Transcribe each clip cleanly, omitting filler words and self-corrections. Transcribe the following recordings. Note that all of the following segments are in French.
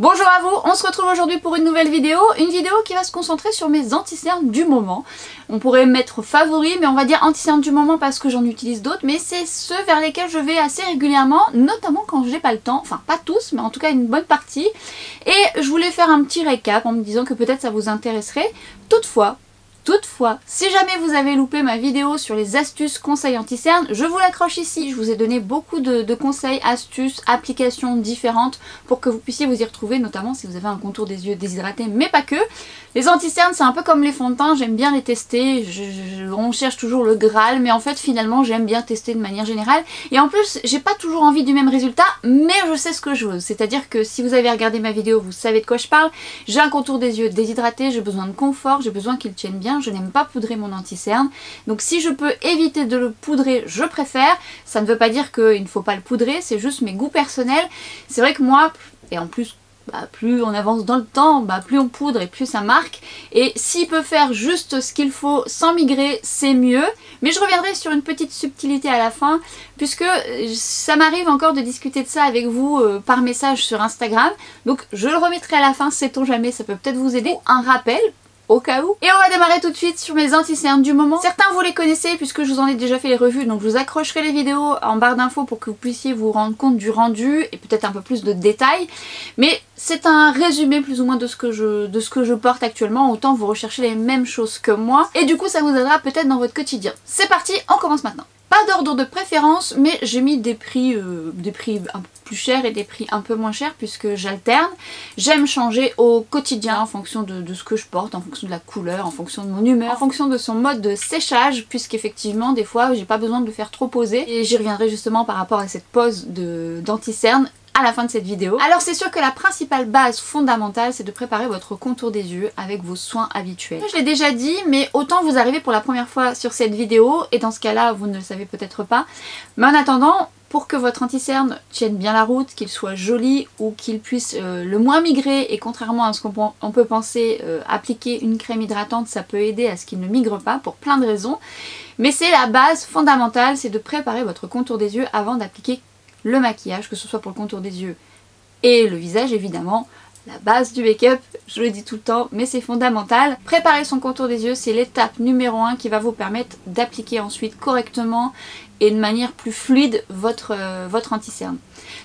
Bonjour à vous, on se retrouve aujourd'hui pour une nouvelle vidéo qui va se concentrer sur mes anti-cernes du moment. On pourrait mettre favoris, mais on va dire anti-cernes du moment parce que j'en utilise d'autres, mais c'est ceux vers lesquels je vais assez régulièrement, notamment quand j'ai pas le temps, enfin pas tous, mais en tout cas une bonne partie. Et je voulais faire un petit récap en me disant que peut-être ça vous intéresserait. Toutefois, si jamais vous avez loupé ma vidéo sur les astuces conseils anti-cernes, je vous l'accroche ici. Je vous ai donné beaucoup de conseils, astuces, applications différentes pour que vous puissiez vous y retrouver, notamment si vous avez un contour des yeux déshydraté, mais pas que. Les anti-cernes, c'est un peu comme les fonds de teint, j'aime bien les tester, on cherche toujours le Graal, mais en fait finalement j'aime bien tester de manière générale. Et en plus, j'ai pas toujours envie du même résultat, mais je sais ce que je veux. C'est-à-dire que si vous avez regardé ma vidéo, vous savez de quoi je parle. J'ai un contour des yeux déshydraté, j'ai besoin de confort, j'ai besoin qu'il tienne bien. Je n'aime pas poudrer mon anti-cerne, donc si je peux éviter de le poudrer, je préfère. Ça ne veut pas dire qu'il ne faut pas le poudrer, c'est juste mes goûts personnels. C'est vrai que moi, et en plus plus on avance dans le temps, plus on poudre et plus ça marque. Et s'il peut faire juste ce qu'il faut sans migrer, c'est mieux. Mais je reviendrai sur une petite subtilité à la fin, puisque ça m'arrive encore de discuter de ça avec vous par message sur Instagram. Donc je le remettrai à la fin, sait-on jamais, ça peut peut-être vous aider. Un rappel au cas où. Et on va démarrer tout de suite sur mes anti-cernes du moment. Certains vous les connaissez puisque je vous en ai déjà fait les revues, donc je vous accrocherai les vidéos en barre d'infos pour que vous puissiez vous rendre compte du rendu et peut-être un peu plus de détails. Mais c'est un résumé plus ou moins de ce que je porte actuellement, autant vous recherchez les mêmes choses que moi. Et du coup ça vous aidera peut-être dans votre quotidien. C'est parti, on commence maintenant. Pas d'ordre de préférence, mais j'ai mis des prix un peu plus chers et des prix un peu moins chers puisque j'alterne. J'aime changer au quotidien en fonction de ce que je porte, en fonction de la couleur, en fonction de mon humeur, en fonction de son mode de séchage, puisqu'effectivement des fois j'ai pas besoin de le faire trop poser. Et j'y reviendrai justement par rapport à cette pose d'anti-cerne à la fin de cette vidéo. Alors c'est sûr que la principale base fondamentale, c'est de préparer votre contour des yeux avec vos soins habituels. Je l'ai déjà dit, mais autant vous arrivez pour la première fois sur cette vidéo, et dans ce cas-là vous ne le savez peut-être pas, mais en attendant, pour que votre anti-cerne tienne bien la route, qu'il soit joli ou qu'il puisse le moins migrer, et contrairement à ce qu'on peut penser, appliquer une crème hydratante, ça peut aider à ce qu'il ne migre pas pour plein de raisons. Mais c'est la base fondamentale, c'est de préparer votre contour des yeux avant d'appliquer le maquillage, que ce soit pour le contour des yeux et le visage évidemment. La base du make-up, je le dis tout le temps, mais c'est fondamental. Préparer son contour des yeux, c'est l'étape numéro 1 qui va vous permettre d'appliquer ensuite correctement et de manière plus fluide votre anti-cerne.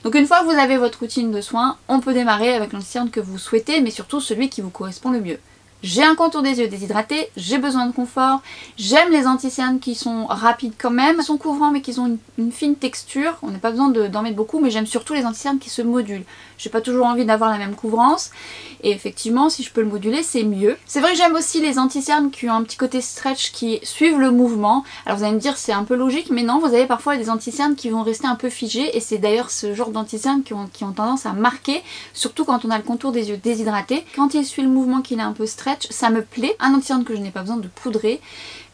Donc une fois que vous avez votre routine de soins, on peut démarrer avec l'anti-cerne que vous souhaitez, mais surtout celui qui vous correspond le mieux. J'ai un contour des yeux déshydraté, j'ai besoin de confort, j'aime les anti-cernes qui sont rapides quand même, qui sont couvrants mais qui ont une fine texture, on n'a pas besoin d'en mettre beaucoup, mais j'aime surtout les anti-cernes qui se modulent. J'ai pas toujours envie d'avoir la même couvrance, et effectivement si je peux le moduler c'est mieux. C'est vrai que j'aime aussi les anti-cernes qui ont un petit côté stretch, qui suivent le mouvement. Alors vous allez me dire c'est un peu logique, mais non, vous avez parfois des anti-cernes qui vont rester un peu figées, et c'est d'ailleurs ce genre d'anti-cernes qui ont tendance à marquer, surtout quand on a le contour des yeux déshydraté. Quand il suit le mouvement, qu'il est un peu stretch, ça me plaît. Un anti-cerne que je n'ai pas besoin de poudrer,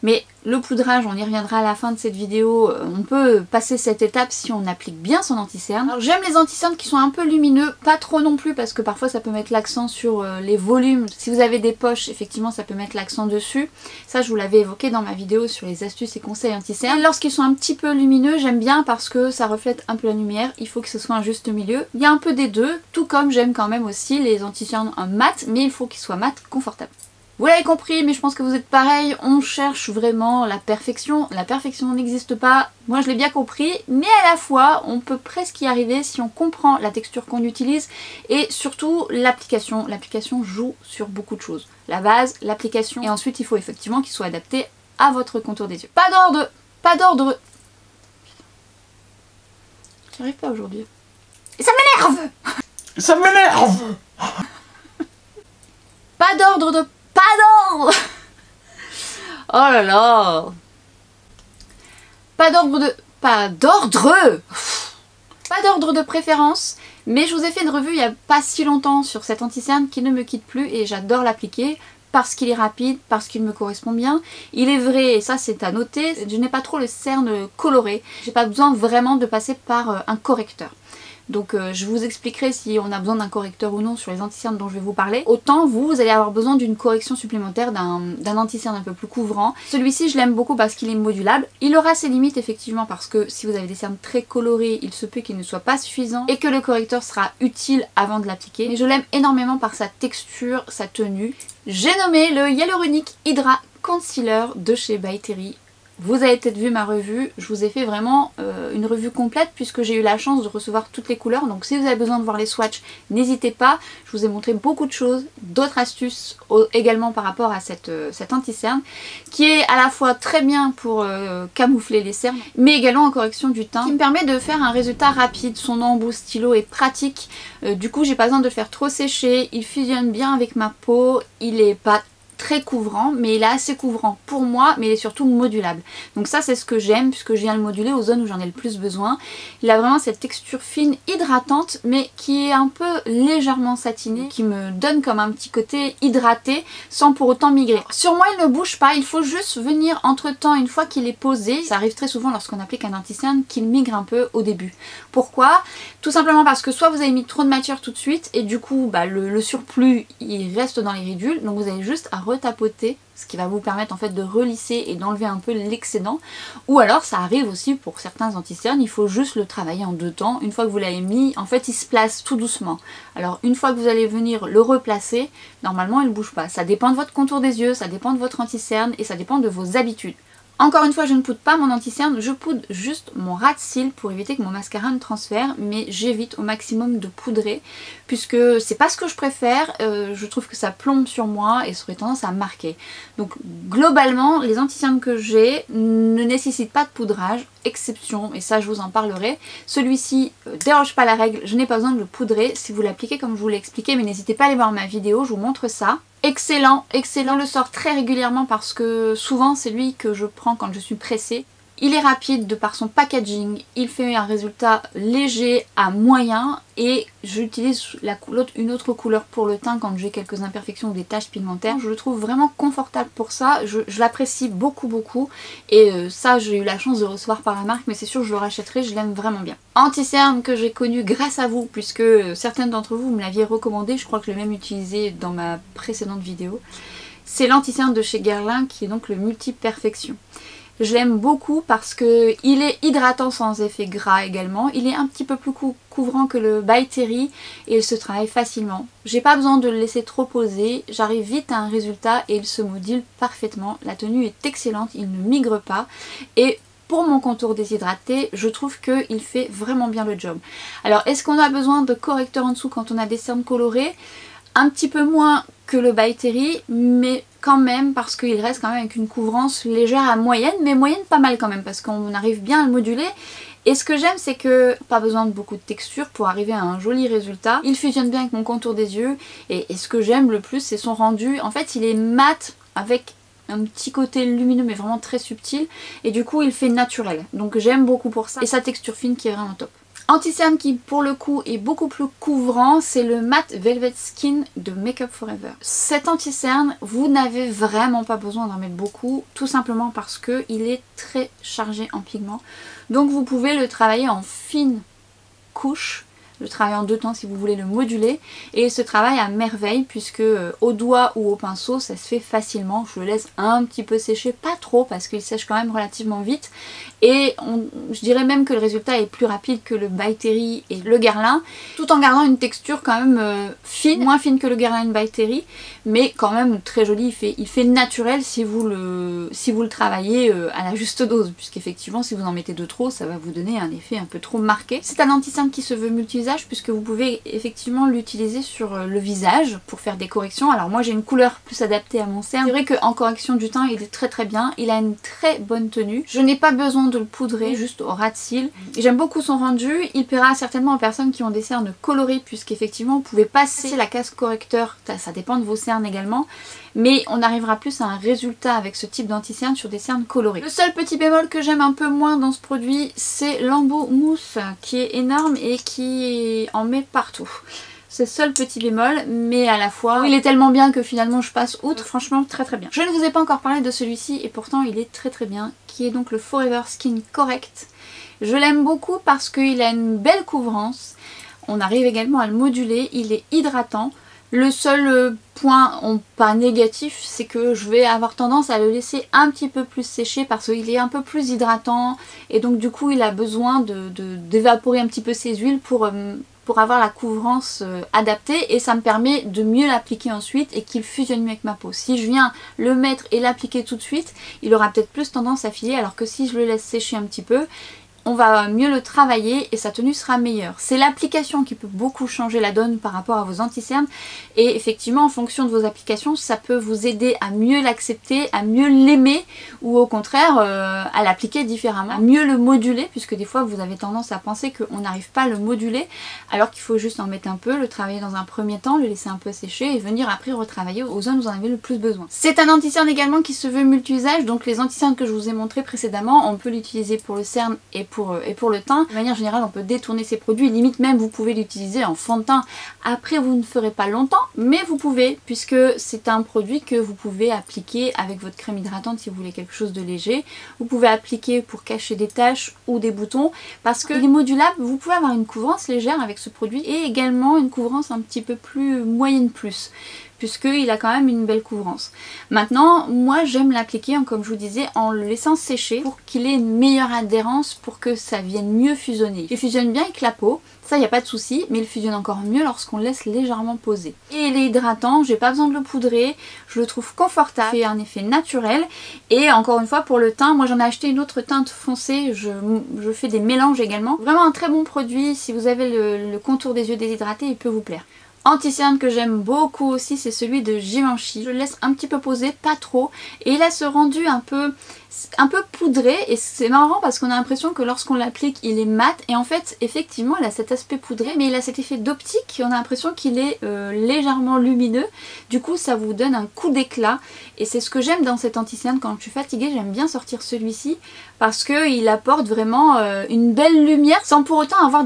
mais le poudrage, on y reviendra à la fin de cette vidéo, on peut passer cette étape si on applique bien son anti-cerne. Alors j'aime les anti-cernes qui sont un peu lumineux, pas trop non plus parce que parfois ça peut mettre l'accent sur les volumes. Si vous avez des poches, effectivement ça peut mettre l'accent dessus. Ça je vous l'avais évoqué dans ma vidéo sur les astuces et conseils anti-cernes. Lorsqu'ils sont un petit peu lumineux, j'aime bien parce que ça reflète un peu la lumière, il faut que ce soit un juste milieu. Il y a un peu des deux, tout comme j'aime quand même aussi les anti-cernes mat, mais il faut qu'ils soient mat confortables. Vous l'avez compris, mais je pense que vous êtes pareil, on cherche vraiment la perfection. La perfection n'existe pas, moi je l'ai bien compris, mais à la fois on peut presque y arriver si on comprend la texture qu'on utilise et surtout l'application. L'application joue sur beaucoup de choses. La base, l'application, et ensuite il faut effectivement qu'il soit adapté à votre contour des yeux. Pas d'ordre. J'arrive pas aujourd'hui. Et ça m'énerve. Ça m'énerve. Pas d'ordre. Oh là là. Pas d'ordre de préférence, mais je vous ai fait une revue il n'y a pas si longtemps sur cet anti-cerne qui ne me quitte plus et j'adore l'appliquer parce qu'il est rapide, parce qu'il me correspond bien. Il est vrai, et ça c'est à noter, je n'ai pas trop le cerne coloré, j'ai pas besoin vraiment de passer par un correcteur. Donc je vous expliquerai si on a besoin d'un correcteur ou non sur les anti-cernes dont je vais vous parler. Autant vous allez avoir besoin d'une correction supplémentaire, d'un anti-cerne un peu plus couvrant. Celui-ci je l'aime beaucoup parce qu'il est modulable. Il aura ses limites effectivement parce que si vous avez des cernes très colorées, il se peut qu'il ne soit pas suffisant et que le correcteur sera utile avant de l'appliquer. Mais je l'aime énormément par sa texture, sa tenue. J'ai nommé le Hyaluronic Hydra Concealer de chez By Terry. Vous avez peut-être vu ma revue, je vous ai fait vraiment une revue complète puisque j'ai eu la chance de recevoir toutes les couleurs. Donc si vous avez besoin de voir les swatchs, n'hésitez pas. Je vous ai montré beaucoup de choses, d'autres astuces également par rapport à cette anti-cerne qui est à la fois très bien pour camoufler les cernes mais également en correction du teint qui me permet de faire un résultat rapide. Son embout stylo est pratique, du coup j'ai pas besoin de le faire trop sécher, il fusionne bien avec ma peau, il est pas très couvrant mais il est assez couvrant pour moi mais il est surtout modulable, donc ça c'est ce que j'aime puisque je viens le moduler aux zones où j'en ai le plus besoin. Il a vraiment cette texture fine hydratante mais qui est un peu légèrement satinée, qui me donne comme un petit côté hydraté sans pour autant migrer. Sur moi il ne bouge pas, il faut juste venir entre temps une fois qu'il est posé. Ça arrive très souvent lorsqu'on applique un anti-cerne qu'il migre un peu au début. Pourquoi? Tout simplement parce que soit vous avez mis trop de matière tout de suite et du coup le surplus il reste dans les ridules, donc vous avez juste à retapoter, ce qui va vous permettre en fait de relisser et d'enlever un peu l'excédent. Ou alors ça arrive aussi pour certains anti-cernes, il faut juste le travailler en deux temps. Une fois que vous l'avez mis, en fait il se place tout doucement. Alors une fois que vous allez venir le replacer, normalement il ne bouge pas. Ça dépend de votre contour des yeux, ça dépend de votre anti-cerne et ça dépend de vos habitudes. Encore une fois, je ne poudre pas mon anti-cerne, je poudre juste mon ras de cils pour éviter que mon mascara ne transfère, mais j'évite au maximum de poudrer puisque c'est pas ce que je préfère, je trouve que ça plombe sur moi et ça aurait tendance à marquer. Donc globalement, les anti-cernes que j'ai ne nécessitent pas de poudrage, exception, et ça je vous en parlerai. Celui-ci déroge pas la règle, je n'ai pas besoin de le poudrer si vous l'appliquez comme je vous l'ai expliqué, mais n'hésitez pas à aller voir ma vidéo, je vous montre ça. Excellent, excellent, je le sors très régulièrement parce que souvent c'est lui que je prends quand je suis pressée. Il est rapide de par son packaging, il fait un résultat léger à moyen et j'utilise une autre couleur pour le teint quand j'ai quelques imperfections ou des taches pigmentaires. Je le trouve vraiment confortable pour ça, je l'apprécie beaucoup et ça j'ai eu la chance de recevoir par la marque mais c'est sûr je le rachèterai, je l'aime vraiment bien. Anti-cerne que j'ai connu grâce à vous puisque certaines d'entre vous me l'aviez recommandé, je crois que je l'ai même utilisé dans ma précédente vidéo. C'est l'anti-cerne de chez Guerlain qui est donc le Multi Perfection. Je l'aime beaucoup parce que il est hydratant sans effet gras également. Il est un petit peu plus couvrant que le By Terry et il se travaille facilement. J'ai pas besoin de le laisser trop poser, j'arrive vite à un résultat et il se module parfaitement. La tenue est excellente, il ne migre pas et pour mon contour déshydraté, je trouve qu'il fait vraiment bien le job. Alors est-ce qu'on a besoin de correcteur en dessous quand on a des cernes colorées? Un petit peu moins que le By Terry, mais quand même parce qu'il reste quand même avec une couvrance légère à moyenne, mais moyenne pas mal quand même parce qu'on arrive bien à le moduler. Et ce que j'aime c'est que pas besoin de beaucoup de texture pour arriver à un joli résultat. Il fusionne bien avec mon contour des yeux et ce que j'aime le plus c'est son rendu. En fait il est mat avec un petit côté lumineux mais vraiment très subtil et du coup il fait naturel. Donc j'aime beaucoup pour ça et sa texture fine qui est vraiment top. Anti-cerne qui pour le coup est beaucoup plus couvrant, c'est le Matte Velvet Skin de Make Up For Ever. Cet anti-cerne, vous n'avez vraiment pas besoin d'en mettre beaucoup, tout simplement parce qu'il est très chargé en pigments. Donc vous pouvez le travailler en fine couche, le travailler en deux temps si vous voulez le moduler, et il se travaille à merveille puisque au doigt ou au pinceau ça se fait facilement. Je le laisse un petit peu sécher, pas trop parce qu'il sèche quand même relativement vite, et je dirais même que le résultat est plus rapide que le By Terry et le Guerlain, tout en gardant une texture quand même fine, moins fine que le Guerlain et le By Terry, mais quand même très joli. Il fait naturel si vous le travaillez à la juste dose, puisqu'effectivement si vous en mettez de trop ça va vous donner un effet un peu trop marqué. C'est un anti-cerne qui se veut multi-usage puisque vous pouvez effectivement l'utiliser sur le visage pour faire des corrections. Alors moi j'ai une couleur plus adaptée à mon cerne. C'est vrai qu'en correction du teint il est très bien, il a une très bonne tenue. Je n'ai pas besoin de le poudrer, juste au ras de cils. J'aime beaucoup son rendu, il plaira certainement aux personnes qui ont des cernes colorées puisqu'effectivement vous pouvez passer la case correcteur, ça dépend de vos cernes également. Mais on arrivera plus à un résultat avec ce type d'anti-cerne sur des cernes colorées. Le seul petit bémol que j'aime un peu moins dans ce produit, c'est l'embout mousse qui est énorme et qui en met partout. C'est le seul petit bémol, mais à la fois il est tellement bien que finalement je passe outre. Franchement très bien. Je ne vous ai pas encore parlé de celui-ci et pourtant il est très bien, qui est donc le Forever Skin Correct. Je l'aime beaucoup parce qu'il a une belle couvrance. on arrive également à le moduler, il est hydratant. Le seul point pas négatif, c'est que je vais avoir tendance à le laisser un petit peu plus sécher parce qu'il est un peu plus hydratant et donc du coup il a besoin d'évaporer un petit peu ses huiles pour avoir la couvrance adaptée, et ça me permet de mieux l'appliquer ensuite et qu'il fusionne mieux avec ma peau. Si je viens le mettre et l'appliquer tout de suite, il aura peut-être plus tendance à filer, alors que si je le laisse sécher un petit peu, on va mieux le travailler et sa tenue sera meilleure. C'est l'application qui peut beaucoup changer la donne par rapport à vos anti-cernes, et effectivement en fonction de vos applications ça peut vous aider à mieux l'accepter, à mieux l'aimer, ou au contraire à l'appliquer différemment, à mieux le moduler, puisque des fois vous avez tendance à penser qu'on n'arrive pas à le moduler alors qu'il faut juste en mettre un peu, le travailler dans un premier temps, le laisser un peu sécher et venir après retravailler aux zones où vous en avez le plus besoin. C'est un anti-cerne également qui se veut multi-usage, donc les anti-cernes que je vous ai montré précédemment, on peut l'utiliser pour le cerne et pour le teint. De manière générale, on peut détourner ces produits, limite même vous pouvez l'utiliser en fond de teint. Après vous ne ferez pas longtemps, mais vous pouvez, puisque c'est un produit que vous pouvez appliquer avec votre crème hydratante si vous voulez quelque chose de léger. Vous pouvez appliquer pour cacher des taches ou des boutons, parce qu'il est modulable, vous pouvez avoir une couvrance légère avec ce produit et également une couvrance un petit peu plus moyenne plus, puisqu'il a quand même une belle couvrance. Maintenant, moi j'aime l'appliquer, comme je vous disais, en le laissant sécher pour qu'il ait une meilleure adhérence, pour que ça vienne mieux fusionner. Il fusionne bien avec la peau, ça il n'y a pas de souci, mais il fusionne encore mieux lorsqu'on le laisse légèrement poser. Et il est hydratant, j'ai pas besoin de le poudrer, je le trouve confortable, il fait un effet naturel. Et encore une fois pour le teint, moi j'en ai acheté une autre teinte foncée, je fais des mélanges également. Vraiment un très bon produit, si vous avez le contour des yeux déshydraté, il peut vous plaire. Anti-cerne que j'aime beaucoup aussi, c'est celui de Givenchy. Je le laisse un petit peu poser, pas trop, et il a ce rendu un peu poudré, et c'est marrant parce qu'on a l'impression que lorsqu'on l'applique il est mat, et en fait effectivement il a cet aspect poudré, mais il a cet effet d'optique, on a l'impression qu'il est légèrement lumineux, du coup ça vous donne un coup d'éclat, et c'est ce que j'aime dans cet anti-cerne. Quand je suis fatiguée, j'aime bien sortir celui-ci parce qu'il apporte vraiment une belle lumière sans pour autant avoir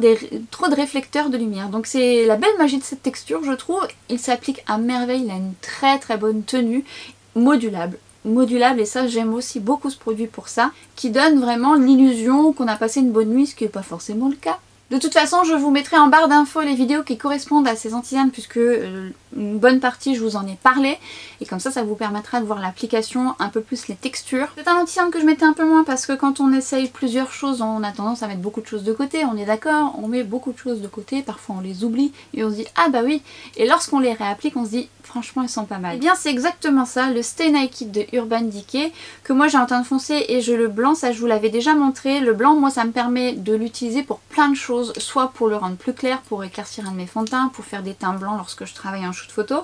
trop de réflecteurs de lumière. Donc c'est la belle magie de cette texture, je trouve. Il s'applique à merveille, il a une très très bonne tenue, modulable, et ça j'aime aussi beaucoup ce produit pour ça, qui donne vraiment l'illusion qu'on a passé une bonne nuit, ce qui n'est pas forcément le cas. De toute façon, je vous mettrai en barre d'infos les vidéos qui correspondent à ces anti-cernes, puisque une bonne partie je vous en ai parlé, et comme ça vous permettra de voir l'application, un peu plus les textures. C'est un anti-cerne que je mettais un peu moins parce que quand on essaye plusieurs choses, on a tendance à mettre beaucoup de choses de côté, on est d'accord, on met beaucoup de choses de côté, parfois on les oublie et on se dit ah bah oui, et lorsqu'on les réapplique on se dit franchement elles sont pas mal. Et bien c'est exactement ça, le Stay Naked de Urban Decay, que moi j'ai en teint foncé, et le blanc, ça je vous l'avais déjà montré. Le blanc, moi ça me permet de l'utiliser pour plein de choses, soit pour le rendre plus clair, pour éclaircir un de mes fonds de teint, pour faire des teints blancs lorsque je travaille en shoot photo.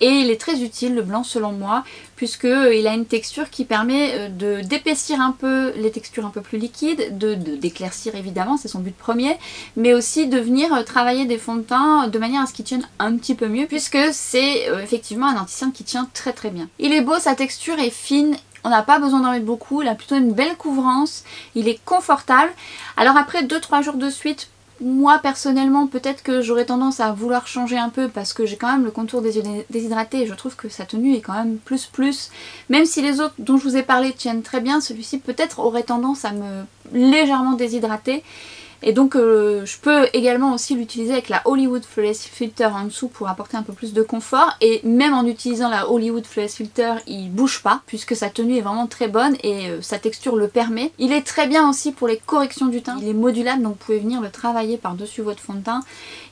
Et il est très utile le blanc selon moi, puisqu'il a une texture qui permet d'épaissir un peu les textures un peu plus liquides, d'éclaircir évidemment, c'est son but premier, mais aussi de venir travailler des fonds de teint de manière à ce qu'ils tiennent un petit peu mieux, puisque c'est effectivement un anti-cerne qui tient très très bien. Il est beau, sa texture est fine, on n'a pas besoin d'en mettre beaucoup, il a plutôt une belle couvrance, il est confortable. Alors après 2-3 jours de suite, moi personnellement peut-être que j'aurais tendance à vouloir changer un peu, parce que j'ai quand même le contour des yeux déshydratés et je trouve que sa tenue est quand même plus. Même si les autres dont je vous ai parlé tiennent très bien, celui-ci peut-être aurait tendance à me légèrement déshydrater. Et donc je peux également aussi l'utiliser avec la Hollywood Flawless Filter en dessous pour apporter un peu plus de confort, et même en utilisant la Hollywood Flawless Filter il bouge pas puisque sa tenue est vraiment très bonne et sa texture le permet. Il est très bien aussi pour les corrections du teint, il est modulable donc vous pouvez venir le travailler par dessus votre fond de teint,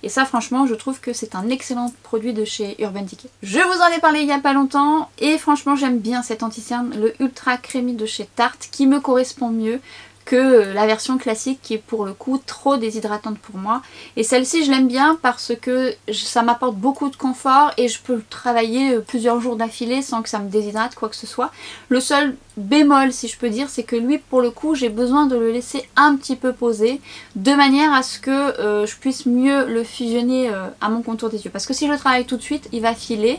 et ça franchement je trouve que c'est un excellent produit de chez Urban Decay. Je vous en ai parlé il y a pas longtemps et franchement j'aime bien cet anti-cerne, le Ultra Creamy de chez Tarte, qui me correspond mieux que la version classique qui est pour le coup trop déshydratante pour moi. Et celle-ci je l'aime bien parce que ça m'apporte beaucoup de confort et je peux le travailler plusieurs jours d'affilée sans que ça me déshydrate quoi que ce soit. Le seul bémol si je peux dire, c'est que lui pour le coup j'ai besoin de le laisser un petit peu poser de manière à ce que je puisse mieux le fusionner à mon contour des yeux. Parce que si je le travaille tout de suite il va filer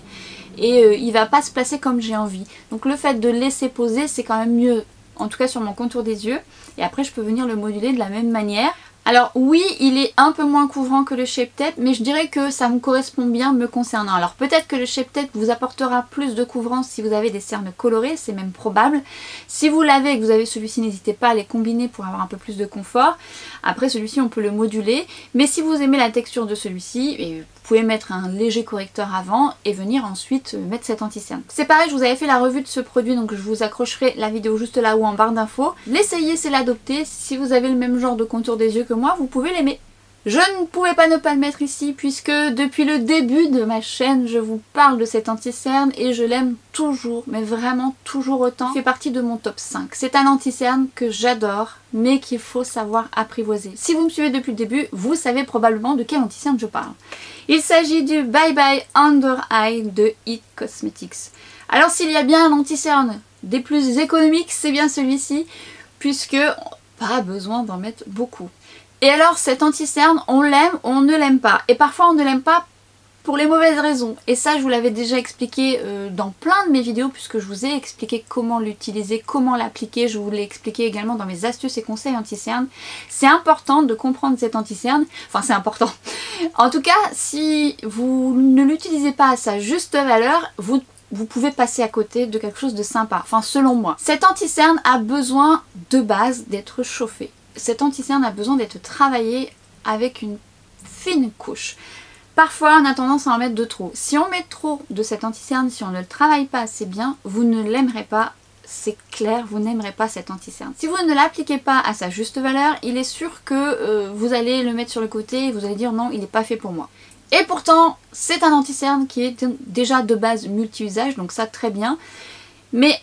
et il va pas se placer comme j'ai envie. Donc le fait de le laisser poser c'est quand même mieux, en tout cas sur mon contour des yeux, et après je peux venir le moduler de la même manière Alors oui, il est un peu moins couvrant que le Shape Tape, mais je dirais que ça me correspond bien me concernant. Alors peut-être que le Shape Tape vous apportera plus de couvrance si vous avez des cernes colorées, c'est même probable. Si vous l'avez et que vous avez celui-ci, n'hésitez pas à les combiner pour avoir un peu plus de confort. Après celui-ci, on peut le moduler, mais si vous aimez la texture de celui-ci, vous pouvez mettre un léger correcteur avant et venir ensuite mettre cet anti-cerne. C'est pareil, je vous avais fait la revue de ce produit, donc je vous accrocherai la vidéo juste là-haut en barre d'infos. L'essayer, c'est l'adopter. Si vous avez le même genre de contour des yeux que moi, vous pouvez l'aimer. Je ne pouvais pas ne pas le mettre ici puisque depuis le début de ma chaîne, je vous parle de cet anti-cerne et je l'aime toujours, mais vraiment toujours autant. Il fait partie de mon top 5. C'est un anti-cerne que j'adore, mais qu'il faut savoir apprivoiser. Si vous me suivez depuis le début, vous savez probablement de quel anti-cerne je parle. Il s'agit du Bye Bye Under Eye de IT Cosmetics. Alors s'il y a bien un anti-cerne des plus économiques, c'est bien celui-ci, puisque pas besoin d'en mettre beaucoup. Et alors cet anti-cerne, on l'aime ou on ne l'aime pas. Et parfois on ne l'aime pas pour les mauvaises raisons. Et ça je vous l'avais déjà expliqué dans plein de mes vidéos, puisque je vous ai expliqué comment l'utiliser, comment l'appliquer. Je vous l'ai expliqué également dans mes astuces et conseils anti-cerne. C'est important de comprendre cet anti-cerne. Enfin c'est important. En tout cas, si vous ne l'utilisez pas à sa juste valeur, vous pouvez passer à côté de quelque chose de sympa. Enfin selon moi. Cet anti-cerne a besoin de base d'être chauffé. Cet anti-cerne a besoin d'être travaillé avec une fine couche. Parfois on a tendance à en mettre de trop. Si on met trop de cet anti-cerne, si on ne le travaille pas assez bien, vous ne l'aimerez pas. C'est clair, vous n'aimerez pas cet anti-cerne. Si vous ne l'appliquez pas à sa juste valeur, il est sûr que vous allez le mettre sur le côté et vous allez dire non, il n'est pas fait pour moi. Et pourtant, c'est un anti-cerne qui est déjà de base multi-usage, donc ça très bien. Mais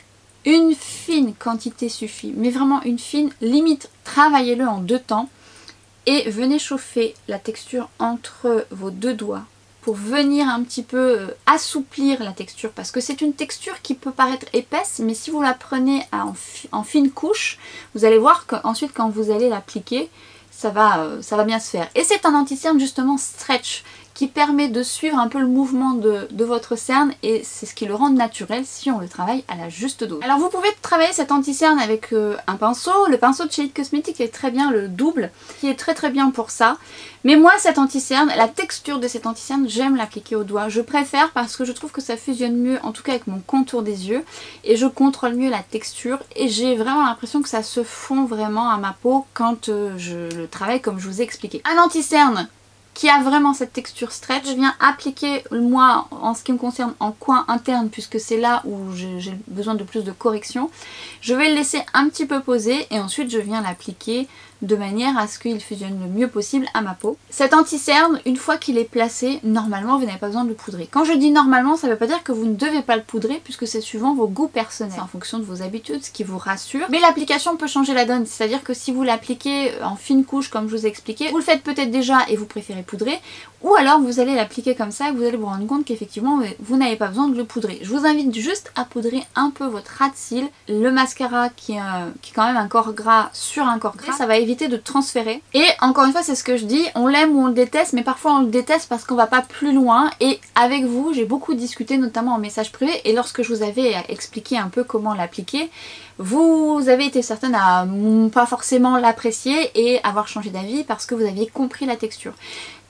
une fine quantité suffit, mais vraiment une fine, limite travaillez-le en 2 temps et venez chauffer la texture entre vos 2 doigts pour venir un petit peu assouplir la texture, parce que c'est une texture qui peut paraître épaisse, mais si vous la prenez en fine couche, vous allez voir qu'ensuite quand vous allez l'appliquer, ça va bien se faire. Et c'est un anti-cerne justement stretch, qui permet de suivre un peu le mouvement de votre cerne, et c'est ce qui le rend naturel si on le travaille à la juste dose. Alors vous pouvez travailler cet anti-cerne avec un pinceau. Le pinceau de chez IT Cosmetics est très bien, le double, qui est très bien pour ça. Mais moi cet anti-cerne, la texture de cet anti-cerne, j'aime l'appliquer au doigt. Je préfère parce que je trouve que ça fusionne mieux, en tout cas avec mon contour des yeux, et je contrôle mieux la texture, et j'ai vraiment l'impression que ça se fond vraiment à ma peau quand je le travaille comme je vous ai expliqué. Un anti-cerne qui a vraiment cette texture stretch, je viens appliquer moi en ce qui me concerne en coin interne, puisque c'est là où j'ai besoin de plus de correction. Je vais le laisser un petit peu poser et ensuite je viens l'appliquer de manière à ce qu'il fusionne le mieux possible à ma peau. Cet anti-cerne, une fois qu'il est placé, normalement vous n'avez pas besoin de le poudrer. Quand je dis normalement, ça ne veut pas dire que vous ne devez pas le poudrer, puisque c'est suivant vos goûts personnels. C'est en fonction de vos habitudes, ce qui vous rassure. Mais l'application peut changer la donne, c'est-à-dire que si vous l'appliquez en fine couche comme je vous ai expliqué, vous le faites peut-être déjà et vous préférez poudrer, ou alors vous allez l'appliquer comme ça et vous allez vous rendre compte qu'effectivement vous n'avez pas besoin de le poudrer. Je vous invite juste à poudrer un peu votre ras de cils, le mascara qui est quand même un corps gras sur un corps gras, ça va éviter de transférer. Et encore une fois, c'est ce que je dis, on l'aime ou on le déteste, mais parfois on le déteste parce qu'on va pas plus loin. Et avec vous, j'ai beaucoup discuté, notamment en message privé, et lorsque je vous avais expliqué un peu comment l'appliquer, vous avez été certaine à pas forcément l'apprécier et avoir changé d'avis parce que vous aviez compris la texture.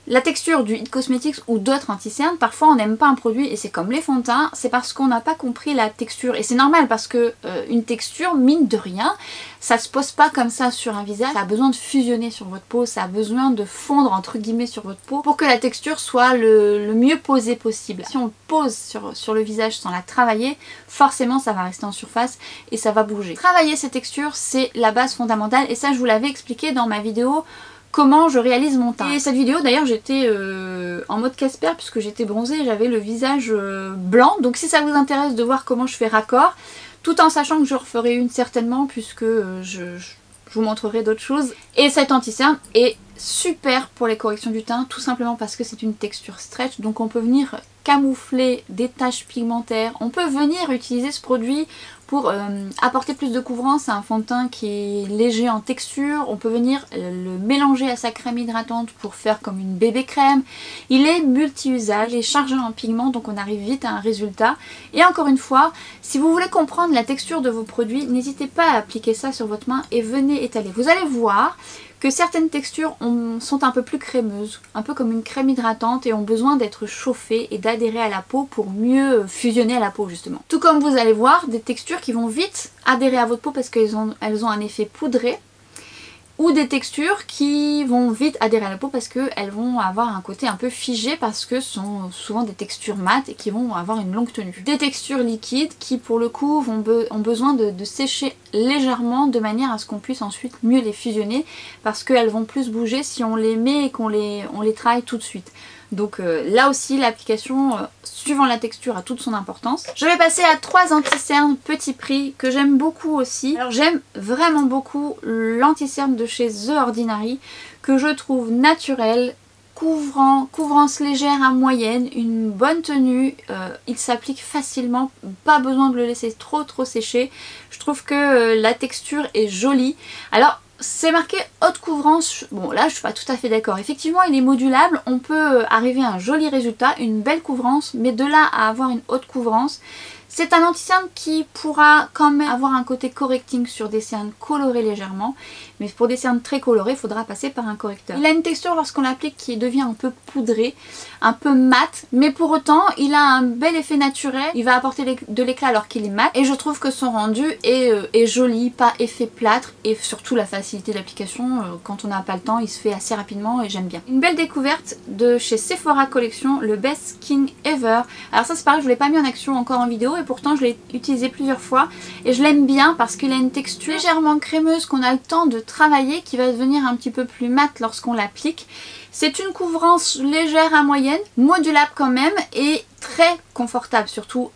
La texture du IT Cosmetics ou d'autres anti-cernes, parfois on n'aime pas un produit et c'est comme les fonds de teint, c'est parce qu'on n'a pas compris la texture. Et c'est normal parce que une texture, mine de rien, ça se pose pas comme ça sur un visage, ça a besoin de fusionner sur votre peau, ça a besoin de fondre entre guillemets sur votre peau pour que la texture soit le mieux posée possible. Si on le pose sur le visage sans la travailler, forcément ça va rester en surface et ça va bouger. Travailler ces textures, c'est la base fondamentale et ça je vous l'avais expliqué dans ma vidéo comment je réalise mon teint. Et cette vidéo d'ailleurs j'étais en mode Casper puisque j'étais bronzée et j'avais le visage blanc. Donc si ça vous intéresse de voir comment je fais raccord, tout en sachant que je referai une certainement puisque je vous montrerai d'autres choses. Et cet anti-cerne est super pour les corrections du teint, tout simplement parce que c'est une texture stretch, donc on peut venir camoufler des taches pigmentaires, on peut venir utiliser ce produit pour apporter plus de couvrance à un fond de teint qui est léger en texture, on peut venir le mélanger à sa crème hydratante pour faire comme une bébé crème. Il est multi-usage, il est chargé en pigments, donc on arrive vite à un résultat. Et encore une fois, si vous voulez comprendre la texture de vos produits, n'hésitez pas à appliquer ça sur votre main et venez étaler. Vous allez voir que certaines textures sont un peu plus crémeuses, un peu comme une crème hydratante et ont besoin d'être chauffées et d'adhérer à la peau pour mieux fusionner à la peau justement. Tout comme vous allez voir, des textures qui vont vite adhérer à votre peau parce qu'elles ont un effet poudré, ou des textures qui vont vite adhérer à la peau parce qu'elles vont avoir un côté un peu figé parce que ce sont souvent des textures mates et qui vont avoir une longue tenue. Des textures liquides qui pour le coup ont besoin de sécher légèrement de manière à ce qu'on puisse ensuite mieux les fusionner parce qu'elles vont plus bouger si on les met et qu'on les travaille tout de suite. Donc là aussi l'application suivant la texture a toute son importance. Je vais passer à 3 anti-cernes petit prix que j'aime beaucoup aussi. Alors j'aime vraiment beaucoup l'anti-cerne de chez The Ordinary que je trouve naturel, couvrance légère à moyenne, une bonne tenue, il s'applique facilement, pas besoin de le laisser trop sécher. Je trouve que la texture est jolie. Alors c'est marqué haute couvrance, bon là je suis pas tout à fait d'accord. Effectivement il est modulable, on peut arriver à un joli résultat, une belle couvrance, mais de là à avoir une haute couvrance, c'est un anti-cerne qui pourra quand même avoir un côté correcting sur des cernes colorées légèrement, mais pour des cernes très colorées il faudra passer par un correcteur. Il a une texture lorsqu'on l'applique qui devient un peu poudrée, un peu mat, mais pour autant il a un bel effet naturel, il va apporter de l'éclat alors qu'il est mat, et je trouve que son rendu est joli, pas effet plâtre, et surtout la facilité d'application, quand on n'a pas le temps il se fait assez rapidement et j'aime bien. Une belle découverte de chez Sephora Collection, le Best Skin Ever. Alors ça c'est pareil, je ne l'ai pas mis en action encore en vidéo et pourtant je l'ai utilisé plusieurs fois et je l'aime bien parce qu'il a une texture légèrement crémeuse qu'on a le temps de travailler, qui va devenir un petit peu plus mat lorsqu'on l'applique. C'est une couvrance légère à moyenne, modulable quand même et très confortable surtout.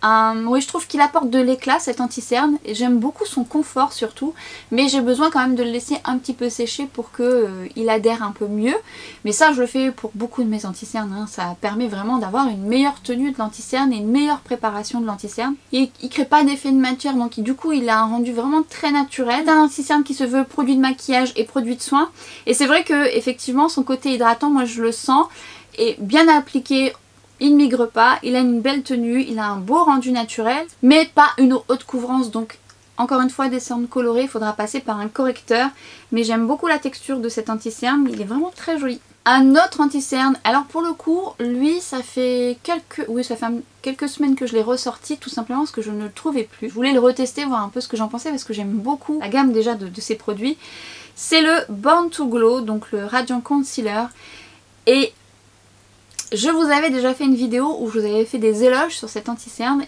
Oui, je trouve qu'il apporte de l'éclat cet anti-cerne et j'aime beaucoup son confort surtout, mais j'ai besoin quand même de le laisser un petit peu sécher pour qu'il adhère un peu mieux. Mais ça je le fais pour beaucoup de mes anti-cernes, hein. Ça permet vraiment d'avoir une meilleure tenue de l'anti-cerne et une meilleure préparation de l'anti-cerne. Il crée pas d'effet de matière, donc du coup il a un rendu vraiment très naturel. C'est un anti-cerne qui se veut produit de maquillage et produit de soins, et c'est vrai que effectivement son côté hydratant, moi je le sens, et bien appliqué. Il ne migre pas, il a une belle tenue, il a un beau rendu naturel, mais pas une haute couvrance, donc encore une fois des cernes colorées, il faudra passer par un correcteur, mais j'aime beaucoup la texture de cet anti-cerne, il est vraiment très joli. Un autre anti-cerne, alors pour le coup, lui ça fait quelques semaines que je l'ai ressorti, tout simplement parce que je ne le trouvais plus. Je voulais le retester, voir un peu ce que j'en pensais, parce que j'aime beaucoup la gamme déjà de ces produits. C'est le Born to Glow, donc le Radiant Concealer, et je vous avais déjà fait une vidéo où je vous avais fait des éloges sur cet anti-cerne.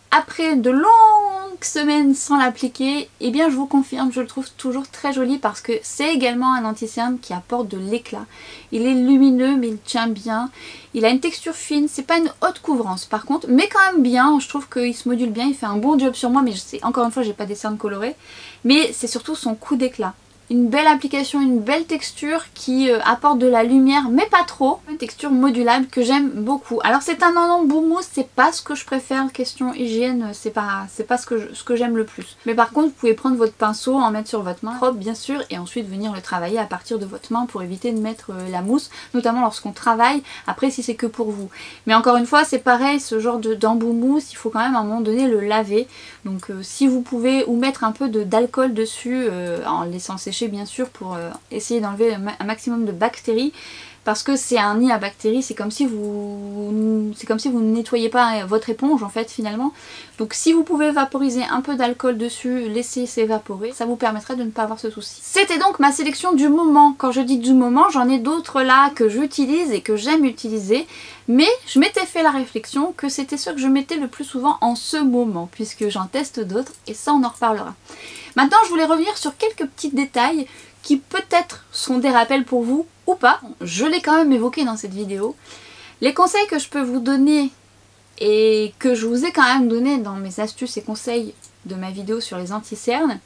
Après de longues semaines sans l'appliquer, eh bien je vous confirme, je le trouve toujours très joli parce que c'est également un anti-cerne qui apporte de l'éclat. Il est lumineux mais il tient bien. Il a une texture fine, c'est pas une haute couvrance par contre, mais quand même bien. Je trouve qu'il se module bien, il fait un bon job sur moi, mais je sais, encore une fois j'ai pas des cernes colorées. Mais c'est surtout son coup d'éclat. Une belle application, une belle texture qui apporte de la lumière mais pas trop. Une texture modulable que j'aime beaucoup. Alors c'est un embout mousse, c'est pas ce que je préfère, question hygiène, c'est pas ce que j'aime le plus. Mais par contre vous pouvez prendre votre pinceau, en mettre sur votre main, propre bien sûr, et ensuite venir le travailler à partir de votre main pour éviter de mettre la mousse, notamment lorsqu'on travaille, après si c'est que pour vous. Mais encore une fois c'est pareil, ce genre d'embout mousse, il faut quand même à un moment donné le laver. Donc si vous pouvez, ou mettre un peu d'alcool dessus en le laissant sécher bien sûr pour essayer d'enlever un maximum de bactéries, parce que c'est un nid à bactéries, c'est comme si vous ne nettoyez pas votre éponge en fait finalement. Donc si vous pouvez vaporiser un peu d'alcool dessus, laisser s'évaporer, ça vous permettrait de ne pas avoir ce souci. C'était donc ma sélection du moment. Quand je dis du moment, j'en ai d'autres là que j'utilise et que j'aime utiliser, mais je m'étais fait la réflexion que c'était ceux que je mettais le plus souvent en ce moment, puisque j'en teste d'autres et ça on en reparlera. Maintenant je voulais revenir sur quelques petits détails qui peut-être sont des rappels pour vous ou pas. Je l'ai quand même évoqué dans cette vidéo. Les conseils que je peux vous donner et que je vous ai quand même donné dans mes astuces et conseils de ma vidéo sur les anti-cernes,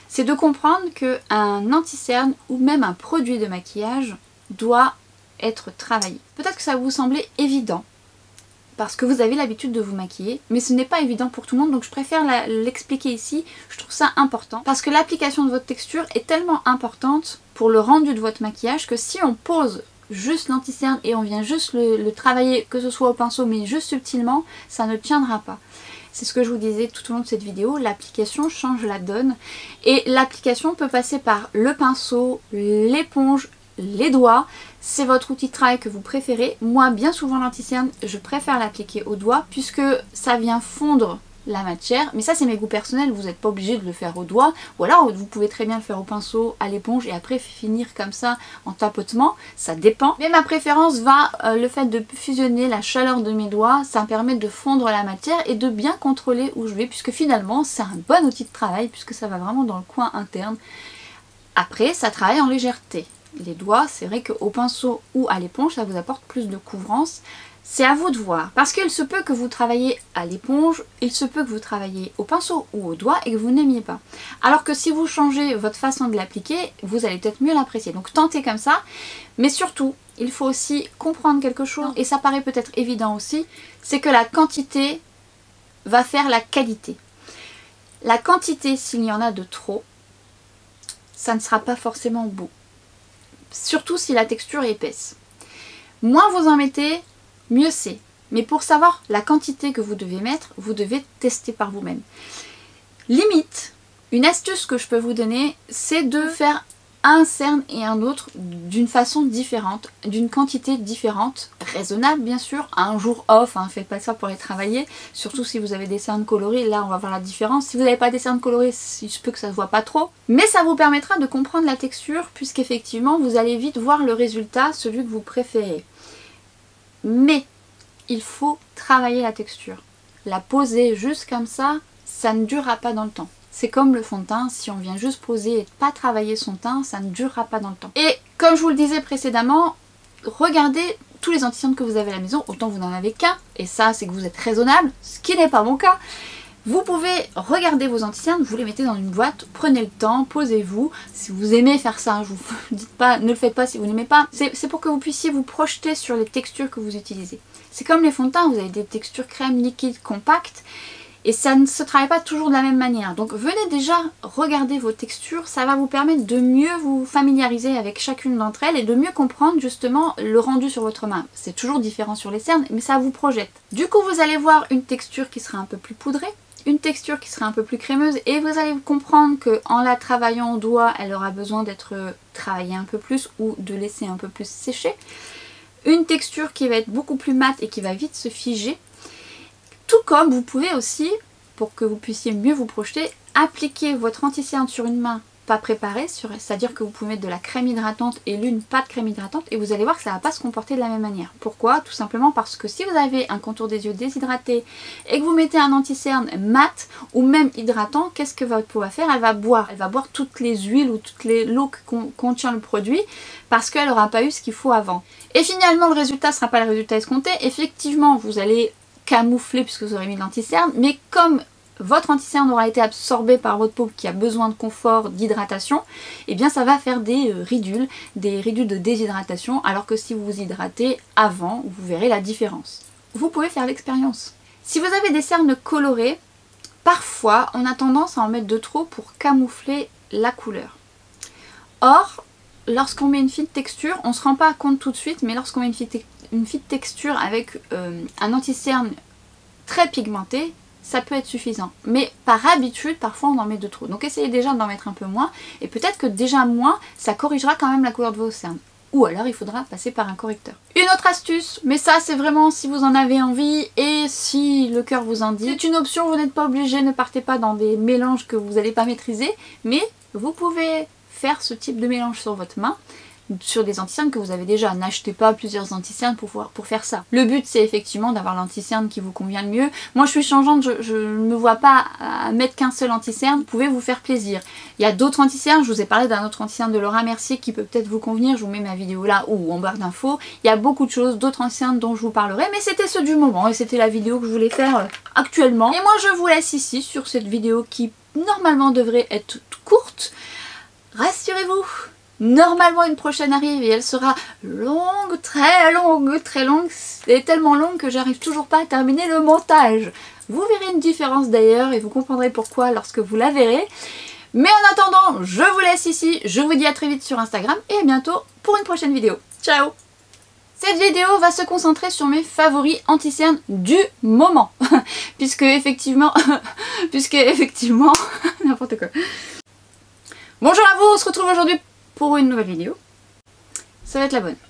c'est de comprendre qu'un anti-cerne ou même un produit de maquillage doit être travaillé. Peut-être que ça va vous sembler évident parce que vous avez l'habitude de vous maquiller, mais ce n'est pas évident pour tout le monde, donc je préfère l'expliquer ici. Je trouve ça important parce que l'application de votre texture est tellement importante pour le rendu de votre maquillage que si on pose juste l'anti-cerne et on vient juste le travailler, que ce soit au pinceau mais juste subtilement, ça ne tiendra pas. C'est ce que je vous disais tout au long de cette vidéo, l'application change la donne et l'application peut passer par le pinceau, l'éponge, les doigts. C'est votre outil de travail que vous préférez. Moi, bien souvent l'anti-cerne, je préfère l'appliquer au doigt puisque ça vient fondre la matière, mais ça c'est mes goûts personnels, vous n'êtes pas obligé de le faire au doigt, ou alors vous pouvez très bien le faire au pinceau, à l'éponge et après finir comme ça en tapotement, ça dépend. Mais ma préférence va le fait de fusionner la chaleur de mes doigts, ça me permet de fondre la matière et de bien contrôler où je vais, puisque finalement c'est un bon outil de travail, puisque ça va vraiment dans le coin interne. Après ça travaille en légèreté. Les doigts, c'est vrai qu'au pinceau ou à l'éponge, ça vous apporte plus de couvrance. C'est à vous de voir, parce qu'il se peut que vous travaillez à l'éponge, il se peut que vous travaillez au pinceau ou au doigt et que vous n'aimiez pas. Alors que si vous changez votre façon de l'appliquer, vous allez peut-être mieux l'apprécier. Donc tentez comme ça, mais surtout, il faut aussi comprendre quelque chose, et ça paraît peut-être évident aussi, c'est que la quantité va faire la qualité. La quantité, s'il y en a de trop, ça ne sera pas forcément beau. Surtout si la texture est épaisse. Moins vous en mettez, mieux c'est. Mais pour savoir la quantité que vous devez mettre, vous devez tester par vous-même. Limite, une astuce que je peux vous donner, c'est de faire un cerne et un autre d'une façon différente, d'une quantité différente, raisonnable bien sûr, un jour off, hein, faites pas ça pour aller travailler, surtout si vous avez des cernes colorées, là on va voir la différence. Si vous n'avez pas des cernes colorées, il se peut que ça se voit pas trop, mais ça vous permettra de comprendre la texture, puisqu'effectivement vous allez vite voir le résultat, celui que vous préférez. Mais il faut travailler la texture. La poser juste comme ça, ça ne durera pas dans le temps. C'est comme le fond de teint, si on vient juste poser et pas travailler son teint, ça ne durera pas dans le temps. Et comme je vous le disais précédemment, regardez tous les anti-cernes que vous avez à la maison, autant vous n'en avez qu'un, et ça c'est que vous êtes raisonnable, ce qui n'est pas mon cas. Vous pouvez regarder vos anti-cernes, vous les mettez dans une boîte, prenez le temps, posez-vous. Si vous aimez faire ça, je vous dis pas, ne le faites pas si vous n'aimez pas. C'est pour que vous puissiez vous projeter sur les textures que vous utilisez. C'est comme les fonds de teint, vous avez des textures crème, liquide, compactes. Et ça ne se travaille pas toujours de la même manière. Donc venez déjà regarder vos textures, ça va vous permettre de mieux vous familiariser avec chacune d'entre elles et de mieux comprendre justement le rendu sur votre main. C'est toujours différent sur les cernes, mais ça vous projette. Du coup vous allez voir une texture qui sera un peu plus poudrée, une texture qui sera un peu plus crémeuse et vous allez comprendre qu'en la travaillant au doigt, elle aura besoin d'être travaillée un peu plus ou de laisser un peu plus sécher. Une texture qui va être beaucoup plus mate et qui va vite se figer. Tout comme vous pouvez aussi, pour que vous puissiez mieux vous projeter, appliquer votre anti-cerne sur une main pas préparée, c'est-à-dire que vous pouvez mettre de la crème hydratante et l'une pas de crème hydratante et vous allez voir que ça ne va pas se comporter de la même manière. Pourquoi? Tout simplement parce que si vous avez un contour des yeux déshydraté et que vous mettez un anti-cerne mat ou même hydratant, qu'est-ce que votre peau va faire? Elle va boire toutes les huiles ou toutes les l'eau que contient le produit parce qu'elle n'aura pas eu ce qu'il faut avant. Et finalement le résultat ne sera pas le résultat escompté. Effectivement vous allez camoufler puisque vous aurez mis de l'anti-cerne, mais comme votre anti-cerne aura été absorbé par votre peau qui a besoin de confort, d'hydratation, et bien ça va faire des ridules de déshydratation, alors que si vous vous hydratez avant, vous verrez la différence. Vous pouvez faire l'expérience. Si vous avez des cernes colorées, parfois on a tendance à en mettre de trop pour camoufler la couleur. Or, lorsqu'on met une fine texture, on ne se rend pas compte tout de suite, mais lorsqu'on met une fine texture avec un anti-cerne très pigmenté, ça peut être suffisant. Mais par habitude, parfois on en met de trop. Donc essayez déjà d'en mettre un peu moins, et peut-être que déjà moins, ça corrigera quand même la couleur de vos cernes. Ou alors il faudra passer par un correcteur. Une autre astuce, mais ça c'est vraiment si vous en avez envie et si le cœur vous en dit. C'est une option, vous n'êtes pas obligé, ne partez pas dans des mélanges que vous n'allez pas maîtriser, mais vous pouvez faire ce type de mélange sur votre main, sur des anti-cernes que vous avez déjà. N'achetez pas plusieurs anti-cernes pour faire ça. Le but c'est effectivement d'avoir l'anti-cerne qui vous convient le mieux. Moi je suis changeante, je ne me vois pas à mettre qu'un seul anti-cerne. Vous pouvez vous faire plaisir. Il y a d'autres anti-cernes, je vous ai parlé d'un autre anti-cerne de Laura Mercier qui peut peut-être vous convenir. Je vous mets ma vidéo là ou en barre d'infos. Il y a beaucoup de choses, d'autres anti-cernes dont je vous parlerai, mais c'était ceux du moment et c'était la vidéo que je voulais faire actuellement. Et moi je vous laisse ici sur cette vidéo qui normalement devrait être courte. Rassurez-vous, normalement une prochaine arrive et elle sera longue, très longue, très longue. Elle est tellement longue que j'arrive toujours pas à terminer le montage. Vous verrez une différence d'ailleurs et vous comprendrez pourquoi lorsque vous la verrez. Mais en attendant, je vous laisse ici. Je vous dis à très vite sur Instagram et à bientôt pour une prochaine vidéo. Ciao! Cette vidéo va se concentrer sur mes favoris anti-cernes du moment. puisque effectivement, n'importe quoi. Bonjour à vous, on se retrouve aujourd'hui pour une nouvelle vidéo. Ça va être la bonne.